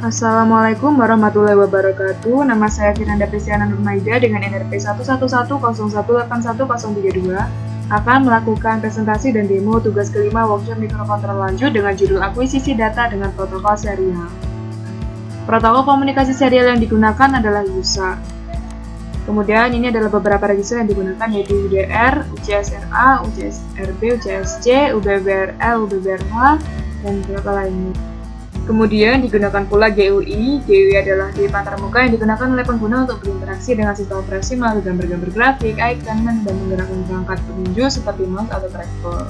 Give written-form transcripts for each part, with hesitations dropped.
Assalamualaikum warahmatullahi wabarakatuh. Nama saya Firanda Prisiana Nurmaida dengan NRP 11101181032 akan melakukan presentasi dan demo tugas kelima workshop mikrokontrol lanjut dengan judul akuisisi data dengan protokol serial. Protokol komunikasi serial yang digunakan adalah USA. Kemudian ini adalah beberapa register yang digunakan yaitu UDR, UCSRA, UCSRB, UCSC, UBBRL, UBBRH, dan beberapa lainnya. Kemudian digunakan pula GUI. GUI adalah GUI antarmuka yang digunakan oleh pengguna untuk berinteraksi dengan sistem operasi melalui gambar-gambar grafik, icon, dan menggunakan perangkat penunjuk seperti mouse atau trackball.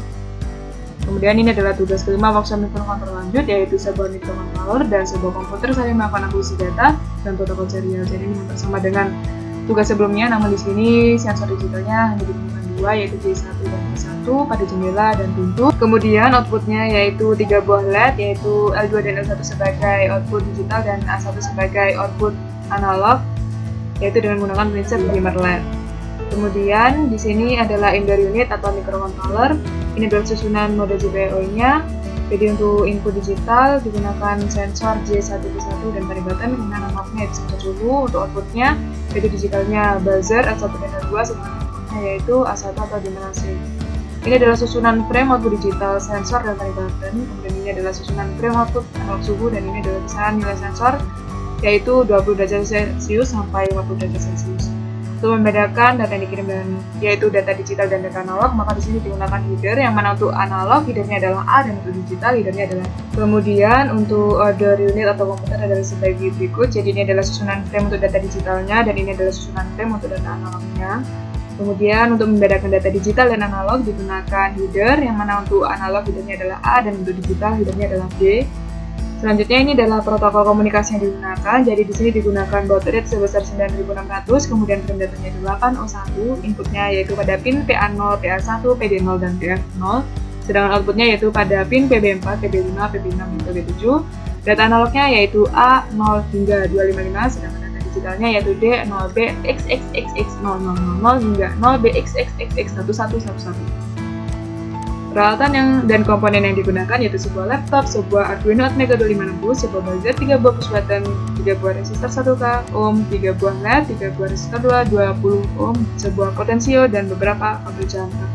Kemudian ini adalah tugas kelima workshop mikrokontrol lanjut, yaitu sebuah mikrokontroller dan sebuah komputer saling melakukan akuisisi data dan protokol serial. Jadi ini hampir sama dengan tugas sebelumnya, namun di sini sensor digitalnya hanya digunakan dua, yaitu J1 dan J1 pada jendela dan pintu. Kemudian outputnya yaitu 3 buah LED, yaitu L2 dan L1 sebagai output digital dan A1 sebagai output analog, yaitu dengan menggunakan prinsip dimmer LED. Kemudian di sini adalah indoor unit atau microcontroller. Ini adalah susunan mode GPIO-nya. Jadi untuk input digital digunakan sensor J1J1 dan tari button dengan analognya yaitu sensor suhu. Untuk outputnya yaitu digitalnya buzzer L1 dan L2, sedangkan outputnya yaitu A1 atau dimmer AC. Ini adalah susunan frame output digital sensor dan tari button. Kemudian ini adalah susunan frame output analog suhu, dan ini adalah kisaran nilai sensor yaitu 20 derajat Celcius sampai 50 derajat Celcius. Untuk membedakan data yang dikirim dan yaitu data digital dan data analog, maka di sini digunakan header yang mana untuk analog headernya adalah A dan untuk digital headernya adalah B. Kemudian untuk order unit atau komputer adalah sebagai berikut. Jadi ini adalah susunan frame untuk data digitalnya dan ini adalah susunan frame untuk data analognya. Kemudian untuk membedakan data digital dan analog digunakan header yang mana untuk analog headernya adalah A dan untuk digital headernya adalah B. Selanjutnya ini adalah protokol komunikasi yang digunakan. Jadi di sini digunakan baud rate sebesar 9600, kemudian frame datanya 801, inputnya yaitu pada pin PA0, PA1, PD0 dan PF0. Sedangkan outputnya yaitu pada pin PB4, PB5, PB6, dan PB7. Data analognya yaitu A0 hingga 255, sedangkan data digitalnya yaitu D0B XXXX0000 hingga 0BXXXX1111. Peralatan dan komponen yang digunakan yaitu sebuah laptop, sebuah Arduino Atmega 2560, sebuah buzzer, 3 buah push button, 3 buah resistor 1K ohm, 3 buah LED, 3 buah resistor 20 ohm, sebuah potensio, dan beberapa kabel jangkar.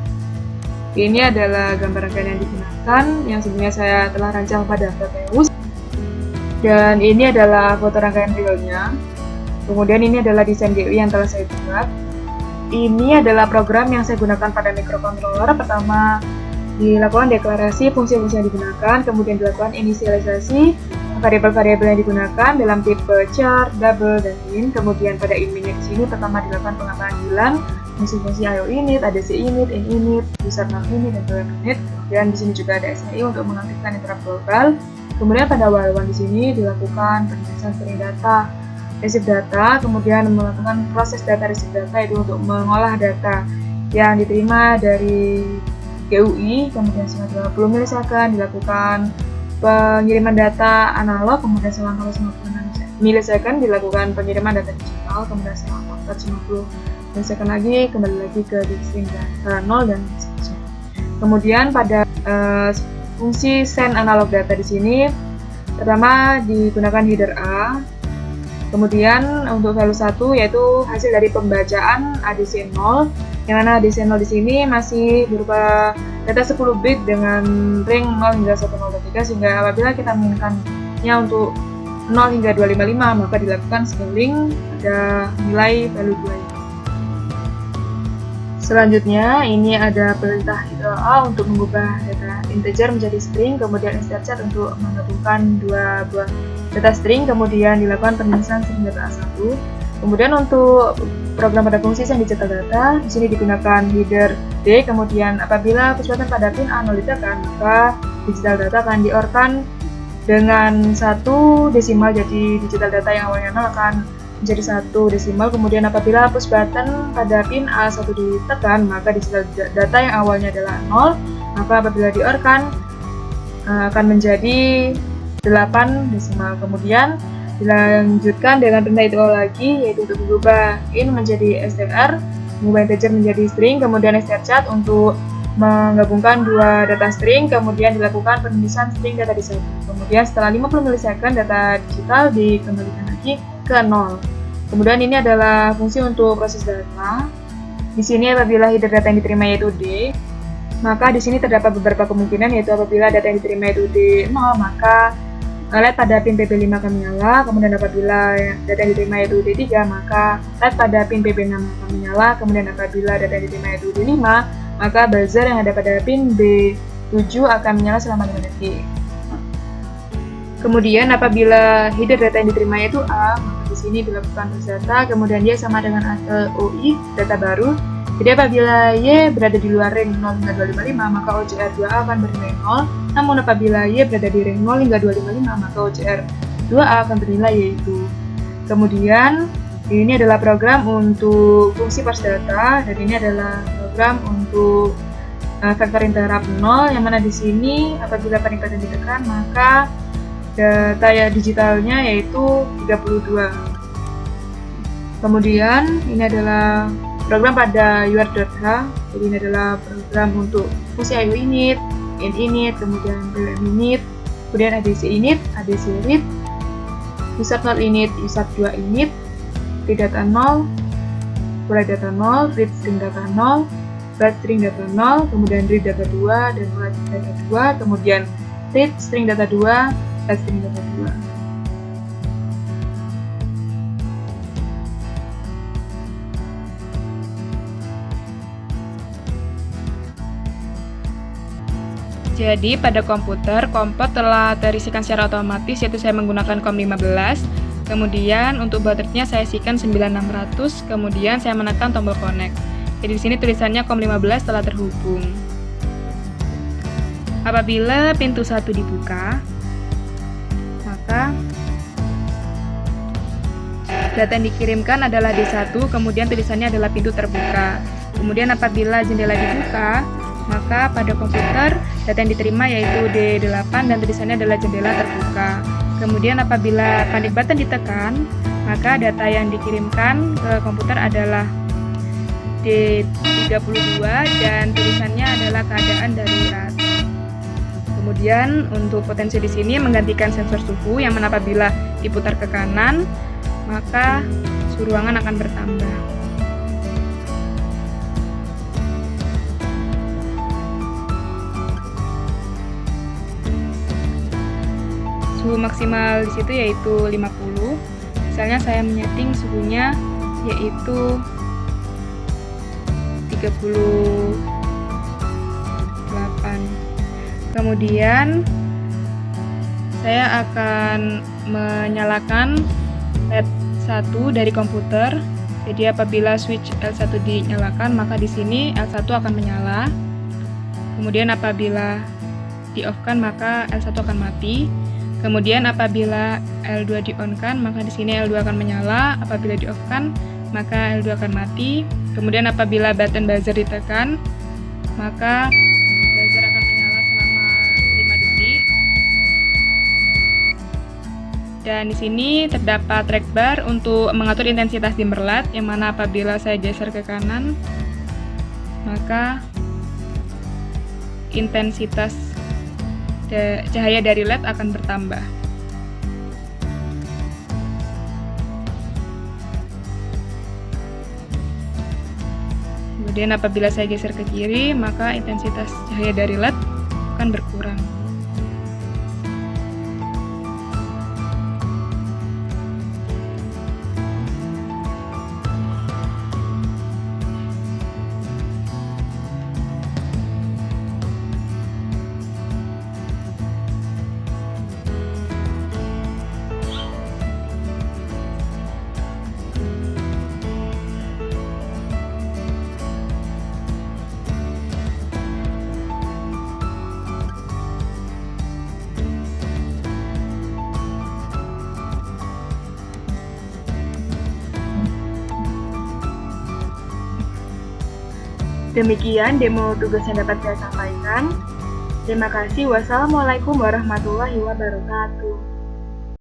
Ini adalah gambar rangkaian yang digunakan yang sebelumnya saya telah rancang pada Afterpayus. Dan ini adalah foto rangkaian realnya. Kemudian ini adalah desain GUI yang telah saya buat. Ini adalah program yang saya gunakan pada microcontroller. Pertama, dilakukan deklarasi fungsi-fungsi yang digunakan, kemudian dilakukan inisialisasi variabel-variabel yang digunakan dalam tipe char, double, dan in. Kemudian pada in-minnya di sini pertama dilakukan pengamalan fungsi-fungsi IO init, ADC init, in init, user name init, dan program init. Kemudian di sini juga ada SNI untuk mengaktifkan interrupt global. Kemudian pada while one di sini dilakukan penulisan string data, receive data, kemudian melakukan proses data receive data itu untuk mengolah data yang diterima dari GUI, kemudian selama 20 milisecond dilakukan pengiriman data analog, kemudian selama 50 milisecond dilakukan pengiriman data digital, kemudian selama 50 milisecond lagi kembali lagi ke string data 0 dan seterusnya. Kemudian pada fungsi send analog data di sini pertama digunakan header A. Kemudian untuk value 1 yaitu hasil dari pembacaan ADC 0, yang mana ADC 0 di sini masih berupa data 10 bit dengan ring 0 hingga 1023, sehingga apabila kita menginginkannya untuk 0 hingga 255 maka dilakukan scaling pada nilai value 2 ini. Selanjutnya ini ada perintah A untuk mengubah data integer menjadi string, kemudian instead untuk menggabungkan dua buah data string, kemudian dilakukan penulisan string data A1. Kemudian untuk program pada fungsi yang dicetak data, di sini digunakan header D, kemudian apabila push button pada pin A0 ditekan, maka digital data akan di-OR-kan dengan 1 desimal, jadi digital data yang awalnya 0 akan menjadi 1 desimal. Kemudian apabila push button pada pin A1 ditekan, maka digital data yang awalnya adalah 0, maka apabila di-OR-kan akan menjadi 8 desimal. Kemudian dilanjutkan dengan perintah itu lagi, yaitu untuk mengubah in menjadi str, mengubah integer menjadi string, kemudian str chat untuk menggabungkan dua data string, kemudian dilakukan penulisan string data di satu. Kemudian setelah 50 milisecond data digital dikembalikan lagi ke 0. Kemudian ini adalah fungsi untuk proses data. Di sini apabila header data yang diterima yaitu D, maka di sini terdapat beberapa kemungkinan, yaitu apabila data yang diterima itu D0, maka LED pada pin PB5 akan menyala. Kemudian apabila data yang diterima itu D3, maka LED pada pin PB6 akan menyala. Kemudian apabila data yang diterima itu D5, maka buzzer yang ada pada pin B7 akan menyala selama 5 detik. Kemudian apabila header data yang diterima itu A, maka di sini dilakukan proses data, kemudian dia sama dengan OI, data baru. Jadi apabila Y berada di luar ring 0 hingga 255, maka OCR 2A akan bernilai 0. Namun apabila Y berada di ring 0 hingga 255, maka OCR 2A akan bernilai Y-. Kemudian ini adalah program untuk fungsi parse data, dan ini adalah program untuk vektor interrupt 0, yang mana di sini apabila peningkatan ditekan, maka data digitalnya yaitu 32. Kemudian ini adalah program pada UR.H. Jadi ini adalah program untuk fungsi IO init, in init, kemudian BWM init, kemudian ADC init, ADC read, USAT 0 init, USAT 2 init, read data 0, write data 0, read string data 0, write string data 0, kemudian read data 2 dan write data 2, kemudian read string data 2, write string data 2. Jadi pada komputer, kompot telah terisikan secara otomatis, yaitu saya menggunakan COM15. Kemudian untuk baterainya saya isikan 9600, kemudian saya menekan tombol connect. Jadi di sini tulisannya COM15 telah terhubung. Apabila pintu 1 dibuka, maka data yang dikirimkan adalah D1, kemudian tulisannya adalah pintu terbuka. Kemudian apabila jendela dibuka, maka pada komputer data yang diterima yaitu D8 dan tulisannya adalah jendela terbuka. Kemudian apabila panic button ditekan, maka data yang dikirimkan ke komputer adalah D32 dan tulisannya adalah keadaan darurat. Kemudian untuk potensi di sini menggantikan sensor suhu, yang mana apabila diputar ke kanan, maka suhu ruangan akan bertambah. Suhu maksimal di situ yaitu 50. Misalnya saya menyeting suhunya yaitu 38. Kemudian saya akan menyalakan LED 1 dari komputer. Jadi apabila switch L1 dinyalakan, maka di sini L1 akan menyala. Kemudian apabila di-off-kan, maka L1 akan mati. Kemudian apabila L2 di-on-kan, maka di sini L2 akan menyala. Apabila di-off-kan, maka L2 akan mati. Kemudian apabila button buzzer ditekan, maka buzzer akan menyala selama 5 detik. Dan di sini terdapat track bar untuk mengatur intensitas dimmer LED, yang mana apabila saya geser ke kanan, maka intensitas cahaya dari LED akan bertambah. Kemudian apabila saya geser ke kiri, maka intensitas cahaya dari LED akan berkurang. Demikian demo tugas yang dapat saya sampaikan. Terima kasih. Wassalamualaikum warahmatullahi wabarakatuh.